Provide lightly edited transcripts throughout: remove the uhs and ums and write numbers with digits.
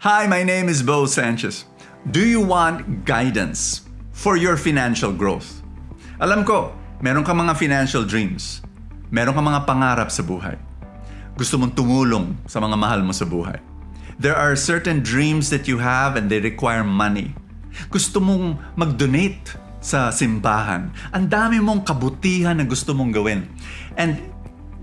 Hi, my name is Sanchez. Do you want guidance for your financial growth? Alam ko, meron kang mga financial dreams. Meron kang mga pangarap sa buhay. Gusto mong tumulong sa mga mahal mo sa buhay. There are certain dreams that you have and they require money. Gusto mong mag-donate sa simbahan. Ang dami mong kabutihan na gusto mong gawin. And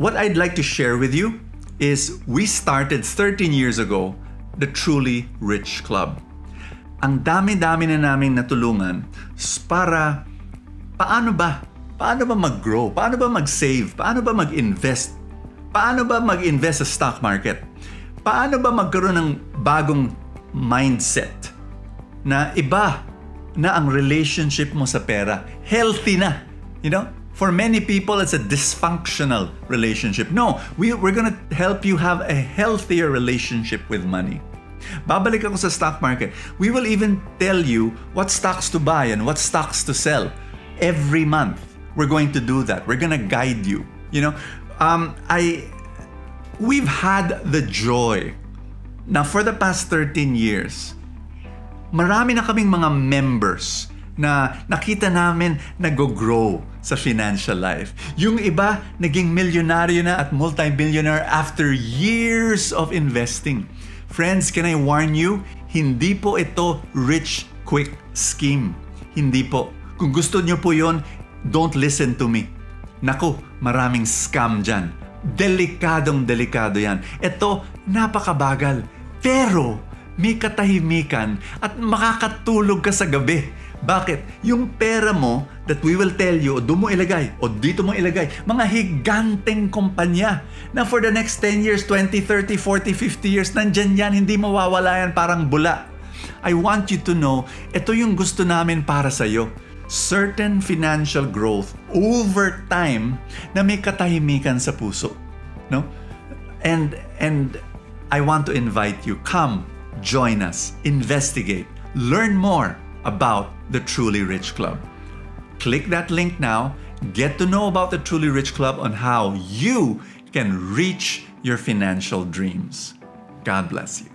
what I'd like to share with you is we started 13 years ago the Truly Rich Club. Ang dami-dami na namin natulungan para paano ba mag-grow? Paano ba mag-save? Paano ba mag-invest? Paano ba mag-invest sa stock market? Paano ba magkaroon ng bagong mindset na iba na ang relationship mo sa pera? Healthy na. You know? For many people, it's a dysfunctional relationship. No, we're gonna help you have a healthier relationship with money. Babalik ako sa stock market. We will even tell you what stocks to buy and what stocks to sell. Every month, we're going to do that. We're gonna guide you. You know, we've had the joy na for the past 13 years, marami na kaming mga members na nakita namin nag-grow sa financial life. Yung iba, naging milyonaryo na at multi-billionaire after years of investing. Friends, can I warn you? Hindi po ito rich quick scheme. Hindi po. Kung gusto nyo po yon, don't listen to me. Naku, maraming scam dyan. Delikado yan. Ito, napakabagal. Pero, may katahimikan at makakatulog ka sa gabi. Bakit? Yung pera mo that we will tell you, o doon mo ilagay, o dito mo ilagay, mga higanteng kumpanya na for the next 10 years, 20, 30, 40, 50 years, nandyan yan, hindi mawawala yan, parang bula. I want you to know, ito yung gusto namin para sa'yo. Certain financial growth over time na may katahimikan sa puso. No? And I want to invite you, come, join us, investigate, learn more about the Truly Rich Club. Click that link now, get to know about the Truly Rich Club on how you can reach your financial dreams. God bless you.